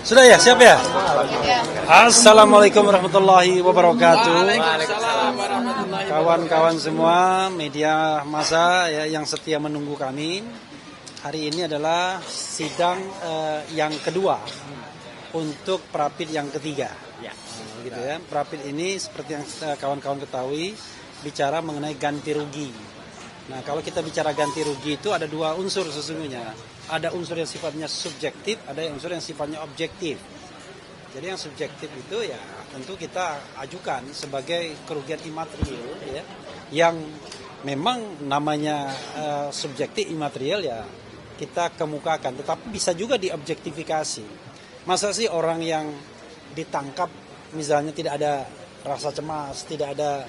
Sudah ya, siap ya? Assalamualaikum warahmatullahi wabarakatuh. Kawan-kawan semua, media massa ya, yang setia menunggu kami. Hari ini adalah sidang yang kedua untuk Prapit yang ketiga. Gitu ya. Prapit ini seperti yang kawan-kawan ketahui bicara mengenai ganti rugi. Nah, kalau kita bicara ganti rugi itu ada dua unsur sesungguhnya. Ada unsur yang sifatnya subjektif, ada unsur yang sifatnya objektif. Jadi yang subjektif itu ya tentu kita ajukan sebagai kerugian imaterial ya, yang memang namanya subjektif imaterial ya kita kemukakan, tetapi bisa juga diobjektifikasi. Masa sih orang yang ditangkap misalnya tidak ada rasa cemas, tidak ada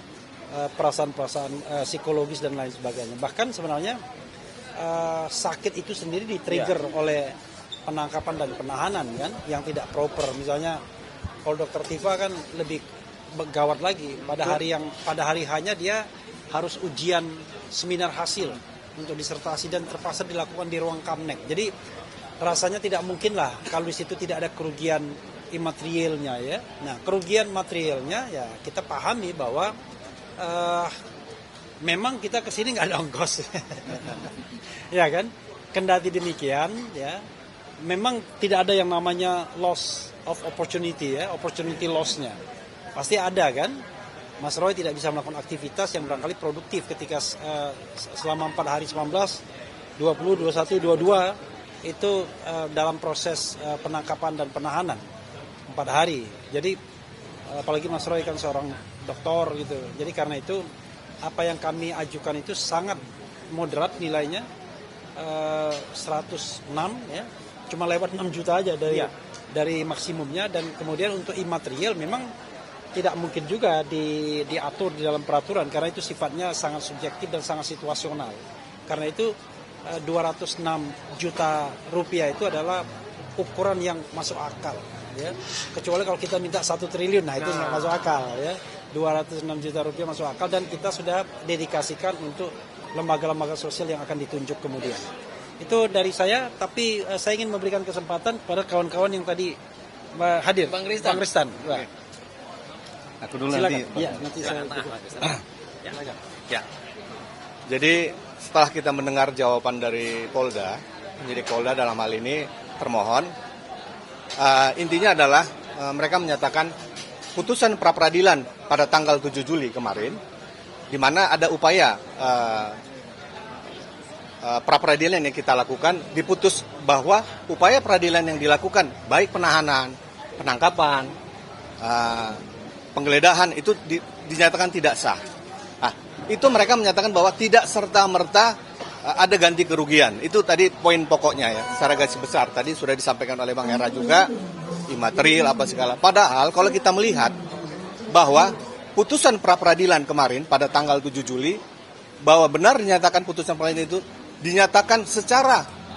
perasaan-perasaan psikologis dan lain sebagainya. Bahkan sebenarnya sakit itu sendiri di-trigger oleh penangkapan dan penahanan kan, yang tidak proper. Misalnya kalau Dokter Tifa kan lebih gawat lagi. Pada hari hanya dia harus ujian seminar hasil untuk disertasi dan terpaksa dilakukan di ruang Kamnek. Jadi rasanya tidak mungkin lah kalau di situ tidak ada kerugian imaterialnya ya. Nah, kerugian materialnya ya kita pahami bahwa memang kita kesini nggak ada ongkos, ya kan? Kendati demikian, ya, memang tidak ada yang namanya loss of opportunity ya, opportunity loss-nya pasti ada kan? Mas Roy tidak bisa melakukan aktivitas yang barangkali produktif ketika selama 4 hari 19, 20, 21, 22 itu dalam proses penangkapan dan penahanan 4 hari. Jadi apalagi Mas Roy kan seorang doktor gitu. Jadi karena itu apa yang kami ajukan itu sangat moderat nilainya, 106 ya. Cuma lewat 6 juta aja dari maksimumnya, dan kemudian untuk imaterial memang tidak mungkin juga diatur di dalam peraturan karena itu sifatnya sangat subjektif dan sangat situasional. Karena itu 206 juta rupiah itu adalah ukuran yang masuk akal ya. Kecuali kalau kita minta 1 triliun, nah itu nggak masuk akal ya. 206 juta rupiah masuk akal, dan kita sudah dedikasikan untuk lembaga-lembaga sosial yang akan ditunjuk kemudian. Itu dari saya, tapi saya ingin memberikan kesempatan kepada kawan-kawan yang tadi hadir. Bang Ristan. Okay. Aku dulu silakan. nanti. Ya, nanti saya. Ya. Jadi setelah kita mendengar jawaban dari Polda, penyidik Polda dalam hal ini termohon, intinya adalah mereka menyatakan putusan pra-peradilan pada tanggal 7 Juli kemarin, di mana ada upaya pra-peradilan yang kita lakukan, diputus bahwa upaya peradilan yang dilakukan, baik penahanan, penangkapan, penggeledahan, itu dinyatakan tidak sah. Nah, itu mereka menyatakan bahwa tidak serta-merta ada ganti kerugian. Itu tadi poin pokoknya ya, secara garis besar. Tadi sudah disampaikan oleh Bang Hera juga, imaterial apa segala. Padahal kalau kita melihat bahwa putusan pra-peradilan kemarin pada tanggal 7 Juli, bahwa benar dinyatakan putusan peradilan itu dinyatakan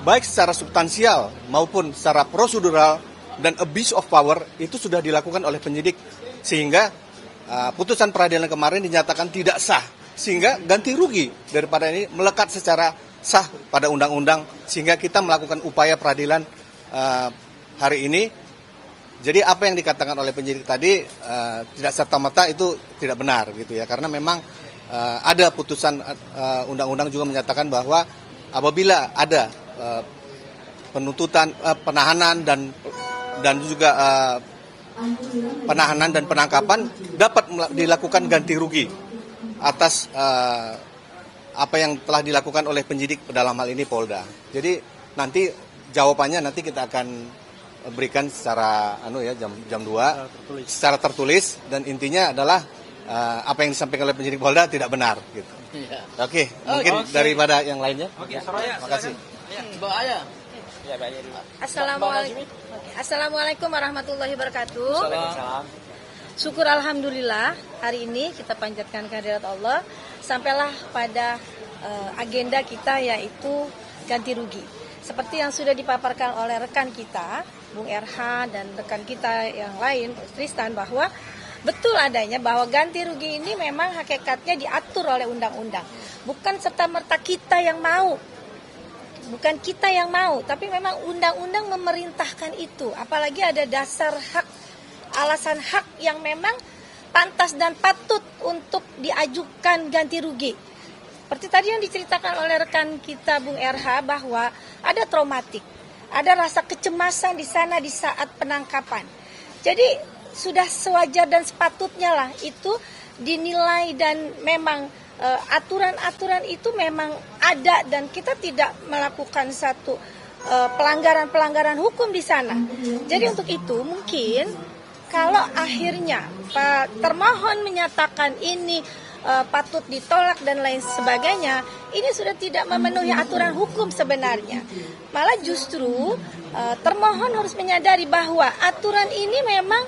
baik secara substansial maupun secara prosedural dan abuse of power itu sudah dilakukan oleh penyidik, sehingga putusan peradilan kemarin dinyatakan tidak sah, sehingga ganti rugi daripada ini melekat secara sah pada undang-undang, sehingga kita melakukan upaya peradilan hari ini. Jadi apa yang dikatakan oleh penyidik tadi tidak serta-merta itu tidak benar gitu ya, karena memang ada putusan undang-undang juga menyatakan bahwa apabila ada penuntutan, penahanan dan juga penahanan dan penangkapan, dapat dilakukan ganti rugi atas apa yang telah dilakukan oleh penyidik dalam hal ini Polda. Jadi nanti jawabannya nanti kita akan berikan secara jam 2 secara tertulis, dan intinya adalah apa yang disampaikan oleh penyidik Polda tidak benar gitu. Ya. Oke, mungkin daripada yang lainnya. Oke, terima kasih. Assalamualaikum warahmatullahi wabarakatuh. Syukur alhamdulillah hari ini kita panjatkan kehadirat Allah, sampailah pada agenda kita yaitu ganti rugi. Seperti yang sudah dipaparkan oleh rekan kita, Bung Erhan dan rekan kita yang lain, Tristan, bahwa betul adanya bahwa ganti rugi ini memang hakikatnya diatur oleh undang-undang. Bukan serta-merta kita yang mau. Bukan kita yang mau, tapi memang undang-undang memerintahkan itu. Apalagi ada dasar hak, alasan hak yang memang pantas dan patut untuk diajukan ganti rugi. Seperti tadi yang diceritakan oleh rekan kita Bung RH bahwa ada traumatik, ada rasa kecemasan di sana di saat penangkapan. Jadi sudah sewajar dan sepatutnya lah itu dinilai dan memang aturan-aturan itu memang ada dan kita tidak melakukan satu pelanggaran-pelanggaran hukum di sana. Jadi untuk itu mungkin kalau akhirnya Pak termohon menyatakan ini patut ditolak dan lain sebagainya, ini sudah tidak memenuhi aturan hukum sebenarnya. Malah justru termohon harus menyadari bahwa aturan ini memang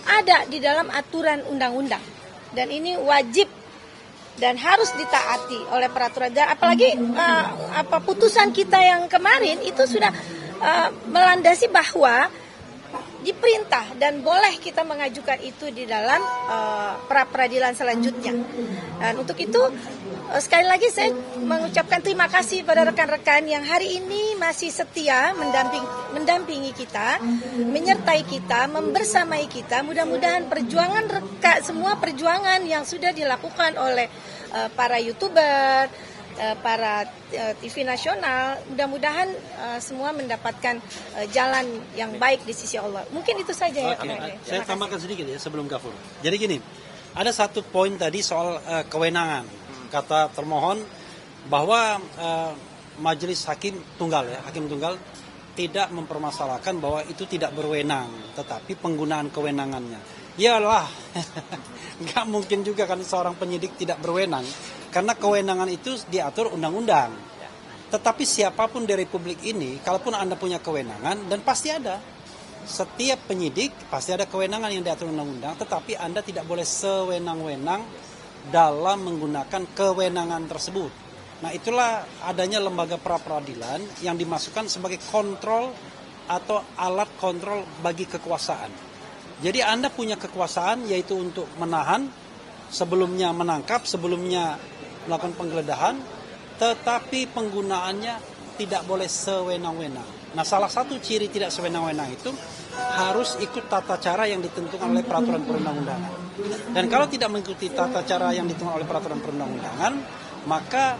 ada di dalam aturan undang-undang dan ini wajib dan harus ditaati oleh peraturan. Dan apalagi putusan kita yang kemarin itu sudah melandasi bahwa diperintah dan boleh kita mengajukan itu di dalam pra peradilan selanjutnya. Dan untuk itu sekali lagi saya mengucapkan terima kasih pada rekan-rekan yang hari ini masih setia mendampingi kita, menyertai kita, membersamai kita. Mudah-mudahan semua perjuangan yang sudah dilakukan oleh para YouTuber, para TV nasional, mudah-mudahan semua mendapatkan jalan yang baik di sisi Allah. Mungkin itu saja ya. Saya tambahkan sedikit ya sebelum Gafur. Jadi gini, ada satu poin tadi soal kewenangan. Kata termohon bahwa majelis hakim tunggal tidak mempermasalahkan bahwa itu tidak berwenang, tetapi penggunaan kewenangannya. Iyalah, nggak mungkin juga kan seorang penyidik tidak berwenang, karena kewenangan itu diatur undang-undang. Tetapi siapapun di Republik ini, kalaupun Anda punya kewenangan, dan pasti ada, setiap penyidik pasti ada kewenangan yang diatur undang-undang, tetapi Anda tidak boleh sewenang-wenang dalam menggunakan kewenangan tersebut. Nah, itulah adanya lembaga pra-peradilan yang dimasukkan sebagai kontrol atau alat kontrol bagi kekuasaan. Jadi Anda punya kekuasaan yaitu untuk menahan, sebelumnya menangkap, sebelumnya melakukan penggeledahan, tetapi penggunaannya tidak boleh sewenang-wenang. Nah, salah satu ciri tidak sewenang-wenang itu harus ikut tata cara yang ditentukan oleh peraturan perundang-undangan. Dan kalau tidak mengikuti tata cara yang ditentukan oleh peraturan perundang-undangan, maka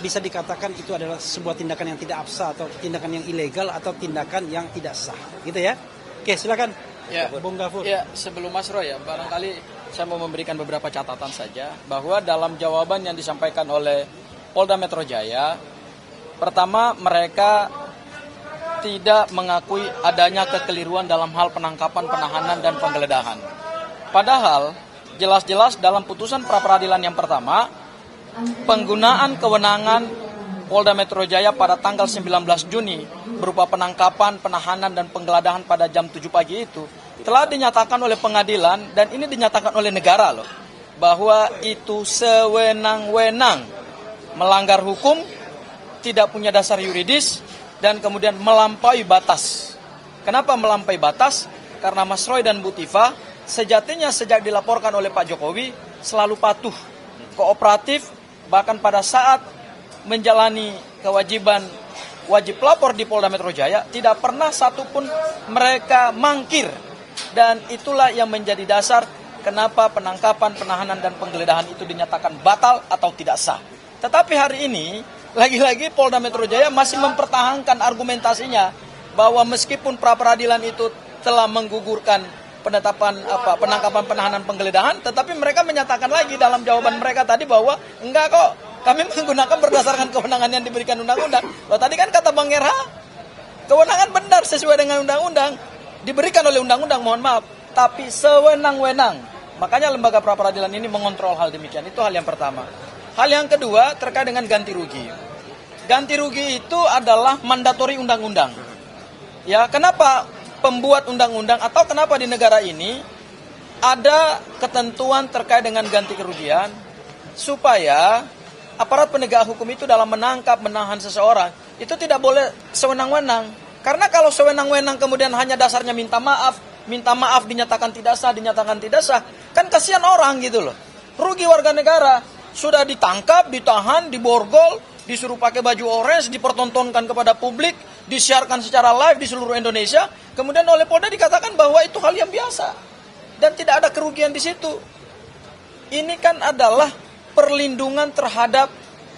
bisa dikatakan itu adalah sebuah tindakan yang tidak absah atau tindakan yang ilegal atau tindakan yang tidak sah. Gitu ya. Oke, silakan. Ya, Bung Gafur. Ya, sebelum Mas Roy ya, barangkali saya mau memberikan beberapa catatan saja bahwa dalam jawaban yang disampaikan oleh Polda Metro Jaya, pertama mereka tidak mengakui adanya kekeliruan dalam hal penangkapan, penahanan, dan penggeledahan. Padahal jelas-jelas dalam putusan pra-peradilan yang pertama, penggunaan kewenangan Polda Metro Jaya pada tanggal 19 Juni berupa penangkapan, penahanan, dan penggeledahan pada jam 7 pagi itu telah dinyatakan oleh pengadilan dan ini dinyatakan oleh negara loh bahwa itu sewenang-wenang, melanggar hukum, tidak punya dasar yuridis, dan kemudian melampaui batas. Kenapa melampaui batas? Karena Mas Roy dan Bu Tifa sejatinya sejak dilaporkan oleh Pak Jokowi selalu patuh, kooperatif, bahkan pada saat menjalani kewajiban wajib lapor di Polda Metro Jaya, tidak pernah satupun mereka mangkir. Dan itulah yang menjadi dasar kenapa penangkapan, penahanan, dan penggeledahan itu dinyatakan batal atau tidak sah. Tetapi hari ini, lagi-lagi Polda Metro Jaya masih mempertahankan argumentasinya bahwa meskipun pra-peradilan itu telah menggugurkan penangkapan, penahanan, penggeledahan, tetapi mereka menyatakan lagi dalam jawaban mereka tadi bahwa enggak kok, kami menggunakan berdasarkan kewenangan yang diberikan undang-undang. Loh, tadi kan kata Bang RH, kewenangan benar sesuai dengan undang-undang, diberikan oleh undang-undang, mohon maaf, tapi sewenang-wenang. Makanya lembaga pra-peradilan ini mengontrol hal demikian. Itu hal yang pertama. Hal yang kedua terkait dengan ganti rugi. Ganti rugi itu adalah mandatori undang-undang. Ya, kenapa pembuat undang-undang atau kenapa di negara ini ada ketentuan terkait dengan ganti kerugian supaya aparat penegak hukum itu dalam menangkap, menahan seseorang itu tidak boleh sewenang-wenang. Karena kalau sewenang-wenang kemudian hanya dasarnya minta maaf dinyatakan tidak sah, Kan kasihan orang gitu loh. Rugi warga negara. Sudah ditangkap, ditahan, diborgol, disuruh pakai baju orange, dipertontonkan kepada publik, disiarkan secara live di seluruh Indonesia. Kemudian oleh Polda dikatakan bahwa itu hal yang biasa. Dan tidak ada kerugian di situ. Ini kan adalah perlindungan terhadap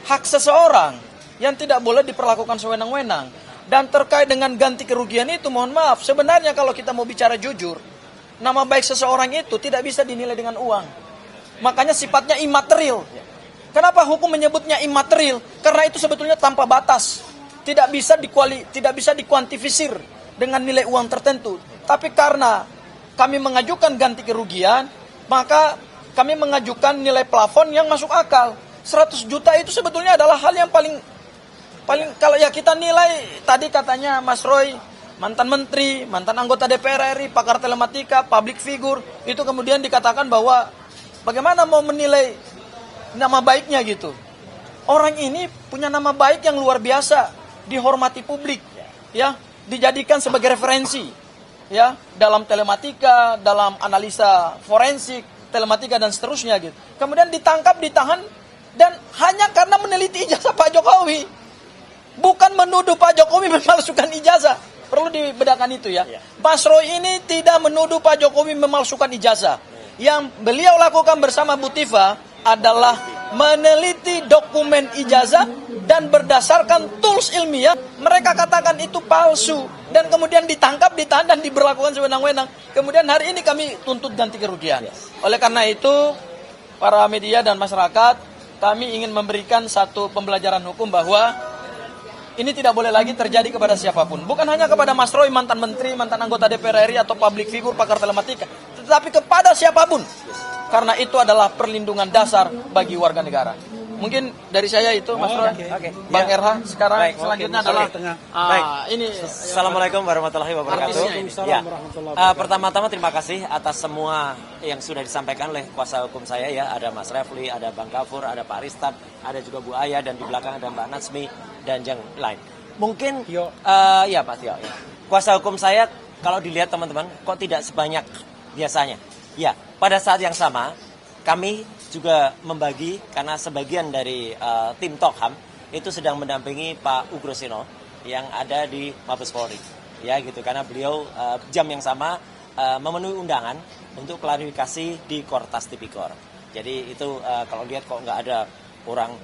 hak seseorang yang tidak boleh diperlakukan sewenang-wenang. Dan terkait dengan ganti kerugian itu, mohon maaf, sebenarnya kalau kita mau bicara jujur, nama baik seseorang itu tidak bisa dinilai dengan uang. Makanya sifatnya imaterial. Kenapa hukum menyebutnya imaterial? Karena itu sebetulnya tanpa batas. Tidak bisa dikuantifisir dengan nilai uang tertentu. Tapi karena kami mengajukan ganti kerugian, maka kami mengajukan nilai plafon yang masuk akal. 100 juta itu sebetulnya adalah hal yang paling kalau ya kita nilai, tadi katanya Mas Roy, mantan menteri, mantan anggota DPR RI, pakar telematika, public figure, itu kemudian dikatakan bahwa bagaimana mau menilai nama baiknya gitu. Orang ini punya nama baik yang luar biasa, dihormati publik, ya, dijadikan sebagai referensi, ya, dalam telematika, dalam analisa forensik, telematika dan seterusnya gitu. Kemudian ditangkap, ditahan, dan hanya karena meneliti ijazah Pak Jokowi, bukan menuduh Pak Jokowi memalsukan ijazah. Perlu dibedakan itu ya. Mas Roy ini tidak menuduh Pak Jokowi memalsukan ijazah. Yang beliau lakukan bersama Bu Tifa adalah meneliti dokumen ijazah dan berdasarkan tools ilmiah mereka katakan itu palsu dan kemudian ditangkap, ditahan dan diberlakukan sewenang-wenang. Kemudian hari ini kami tuntut ganti kerugian. Oleh karena itu para media dan masyarakat, kami ingin memberikan satu pembelajaran hukum bahwa ini tidak boleh lagi terjadi kepada siapapun. Bukan hanya kepada Mas Roy, mantan menteri, mantan anggota DPR RI atau public figure, pakar telematika, tetapi kepada siapapun. Karena itu adalah perlindungan dasar bagi warga negara. Mungkin dari saya itu, Mas Roy. Bang RH, sekarang baik, selanjutnya adalah ini. Assalamualaikum warahmatullahi wabarakatuh. Ya. Pertama-tama terima kasih atas semua yang sudah disampaikan oleh kuasa hukum saya ya. Ada Mas Refli, ada Bang Kafur, ada Pak Aristan, ada juga Bu Aya, dan di belakang ada Mbak Natsmi dan yang lain. Mungkin ya Pak Tio. Ya. Kuasa hukum saya kalau dilihat teman-teman kok tidak sebanyak biasanya. Ya, pada saat yang sama kami juga membagi karena sebagian dari tim Tokham itu sedang mendampingi Pak Ugrosino yang ada di Mabes Polri. Ya gitu, karena beliau jam yang sama memenuhi undangan untuk klarifikasi di Kortas Tipikor. Jadi itu kalau lihat kok nggak ada orang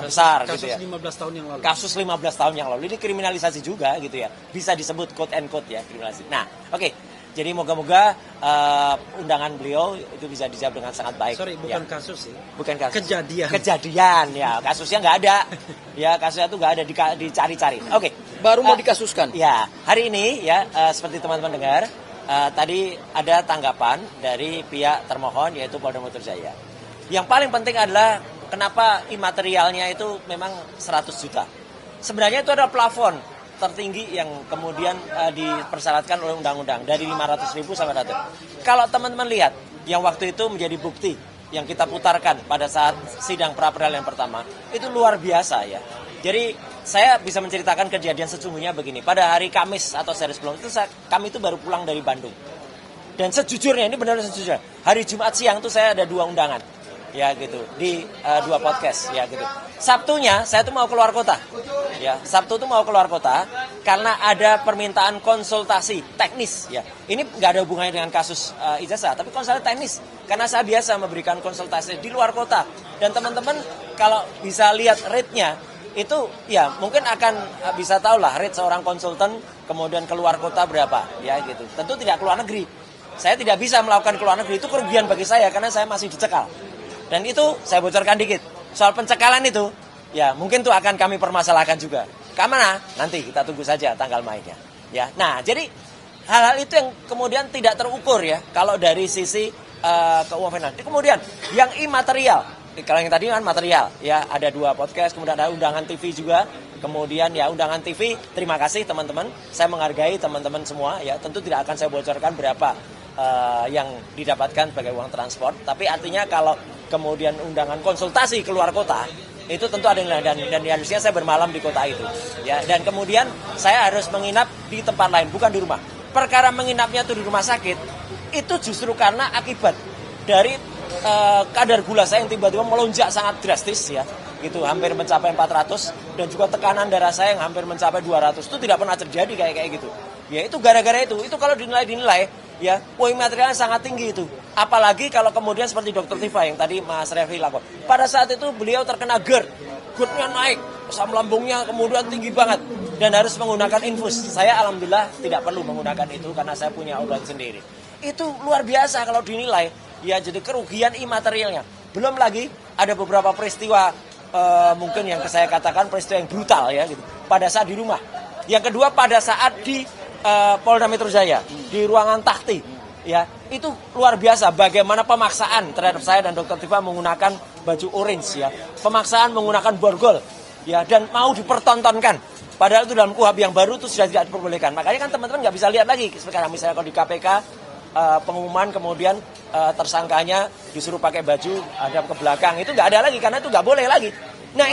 besar kasus gitu ya. 15 tahun yang lalu. Kasus 15 tahun yang lalu ini kriminalisasi juga gitu ya. Bisa disebut quote and quote ya kriminalisasi. Nah, oke. Jadi moga-moga undangan beliau itu bisa dijawab dengan sangat baik. Sorry, bukan ya. Kasus sih. Bukan kasus. Kejadian Ya, kasusnya nggak ada. Ya, kasusnya itu nggak ada, dicari-cari. Oke. Baru mau dikasuskan. Ya, hari ini ya seperti teman-teman dengar, tadi ada tanggapan dari pihak termohon yaitu Polda Metro Jaya. Yang paling penting adalah kenapa imaterialnya itu memang 100 juta. Sebenarnya itu ada plafon tertinggi yang kemudian dipersyaratkan oleh undang-undang dari 500.000 sampai 100. Kalau teman-teman lihat yang waktu itu menjadi bukti yang kita putarkan pada saat sidang pra-peradilan yang pertama, itu luar biasa ya. Jadi saya bisa menceritakan kejadian sesungguhnya begini. Pada hari Kamis atau sehari sebelum itu kami itu baru pulang dari Bandung. Dan sejujurnya ini benar sejujurnya. Hari Jumat siang itu saya ada 2 undangan. Ya gitu, di 2 podcast ya gitu. Sabtunya saya tuh mau keluar kota. Ya, Sabtu tuh mau keluar kota karena ada permintaan konsultasi teknis ya. Ini nggak ada hubungannya dengan kasus ijazah, tapi konsultasi teknis. Karena saya biasa memberikan konsultasi di luar kota. Dan teman-teman kalau bisa lihat rate-nya itu ya mungkin akan bisa tahu lah rate seorang konsultan kemudian keluar kota berapa ya gitu. Tentu tidak keluar negeri. Saya tidak bisa melakukan keluar negeri, itu kerugian bagi saya karena saya masih dicekal. Dan itu saya bocorkan dikit. Soal pencekalan itu, ya mungkin itu akan kami permasalahkan juga. Kemana? Nanti kita tunggu saja tanggal mainnya. Ya, nah jadi hal-hal itu yang kemudian tidak terukur ya. Kalau dari sisi keuangan. Kemudian yang imaterial. Kalau yang tadi kan material, ya ada 2 podcast, kemudian ada undangan TV juga. Kemudian ya undangan TV, terima kasih teman-teman. Saya menghargai teman-teman semua. Ya tentu tidak akan saya bocorkan berapa yang didapatkan sebagai uang transport. Tapi artinya kalau kemudian undangan konsultasi keluar kota itu tentu ada yang lain dan harusnya saya bermalam di kota itu ya, dan kemudian saya harus menginap di tempat lain bukan di rumah. Perkara menginapnya itu di rumah sakit itu justru karena akibat dari kadar gula saya yang tiba-tiba melonjak sangat drastis ya, gitu, hampir mencapai 400, dan juga tekanan darah saya yang hampir mencapai 200. Itu tidak pernah terjadi kayak gitu. Ya itu gara-gara itu kalau dinilai ya, poin materialnya sangat tinggi itu. Apalagi kalau kemudian seperti Dr. Tifa yang tadi Mas Refli lakukan. Pada saat itu beliau terkena GERD-nya naik, asam lambungnya kemudian tinggi banget dan harus menggunakan infus. Saya alhamdulillah tidak perlu menggunakan itu karena saya punya obat sendiri. Itu luar biasa kalau dinilai, ya, jadi kerugian imaterialnya. Belum lagi ada beberapa peristiwa mungkin yang saya katakan peristiwa yang brutal ya, gitu, pada saat di rumah. Yang kedua pada saat di Polda Metro Jaya di ruangan Tahti, ya, itu luar biasa bagaimana pemaksaan terhadap saya dan Dr. Tifa menggunakan baju orange, ya, pemaksaan menggunakan borgol, ya, dan mau dipertontonkan. Padahal itu dalam KUHP yang baru itu sudah tidak diperbolehkan. Makanya kan teman-teman nggak bisa lihat lagi sekarang misalnya kalau di KPK pengumuman kemudian tersangkanya disuruh pakai baju hadap ke belakang, itu nggak ada lagi karena itu nggak boleh lagi. Nah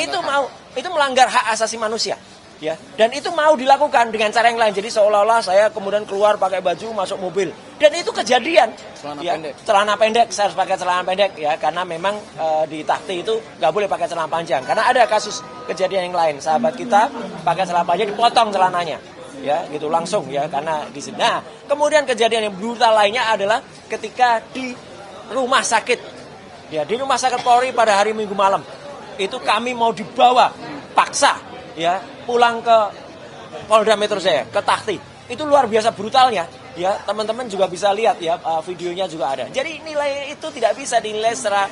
itu melanggar hak asasi manusia, ya, dan itu mau dilakukan dengan cara yang lain. Jadi seolah-olah saya kemudian keluar pakai baju masuk mobil, dan itu kejadian. Celana pendek, saya harus pakai celana pendek, ya, karena memang di Tahti itu nggak boleh pakai celana panjang. Karena ada kasus kejadian yang lain, sahabat kita pakai celana panjang dipotong celananya. Ya, gitu langsung, ya, karena di sini. Nah, kemudian kejadian yang brutal lainnya adalah ketika di rumah sakit, ya, di rumah sakit Polri pada hari Minggu malam itu kami mau dibawa paksa, ya, pulang ke Polda Metro Jaya ke Tahti. Itu luar biasa brutalnya, ya, teman-teman juga bisa lihat, ya, videonya juga ada. Jadi nilai itu tidak bisa dinilai secara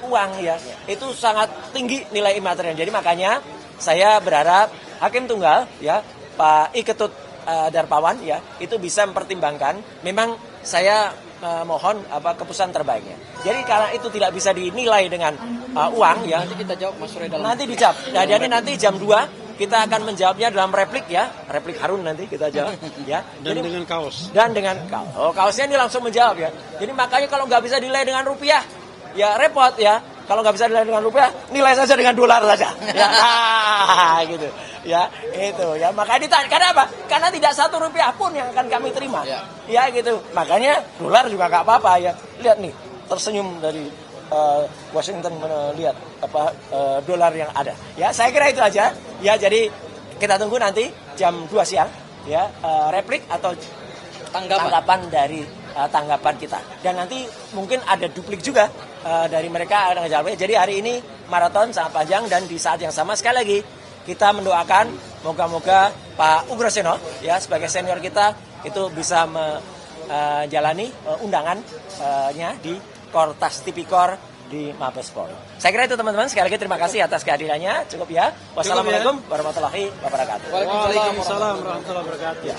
uang, ya, itu sangat tinggi nilai imaterial. Jadi makanya saya berharap Hakim Tunggal, ya, Pak I Ketut Darpawan, ya, itu bisa mempertimbangkan. Memang saya mohon keputusan terbaiknya. Jadi karena itu tidak bisa dinilai dengan uang, ya. Nanti kita jawab Mas Roy dalam. Nanti dijawab. Nah, jadi nanti jam 2 kita akan menjawabnya dalam replik, ya, replik Harun nanti kita jawab, ya. Dan jadi, dengan kaos. Dan dengan kaos. Oh, kaosnya ini langsung menjawab, ya. Jadi makanya kalau nggak bisa dinilai dengan rupiah, ya repot, ya. Kalau nggak bisa dinilai dengan rupiah, nilai saja dengan dolar saja. Ya, gitu. Ya, itu, ya. Makanya ditanya, karena apa? Karena tidak satu rupiah pun yang akan kami terima. Ya, gitu. Makanya dolar juga nggak apa-apa, ya. Lihat nih, tersenyum dari Washington melihat dolar yang ada. Ya, saya kira itu aja. Ya, jadi kita tunggu nanti jam 2 siang, ya, replik atau tanggapan dari tanggapan kita. Dan nanti mungkin ada duplik juga dari mereka ada ngejawabnya. Jadi hari ini maraton sangat panjang, dan di saat yang sama sekali lagi kita mendoakan moga-moga Pak Ugroseno, ya, sebagai senior kita itu bisa menjalani undangannya di Kortas Tipikor di Mabes Polri. Saya kira itu teman-teman, sekali lagi terima kasih atas kehadirannya. Cukup, ya. Wassalamualaikum warahmatullahi wabarakatuh. Waalaikumsalam warahmatullahi wabarakatuh. Ya.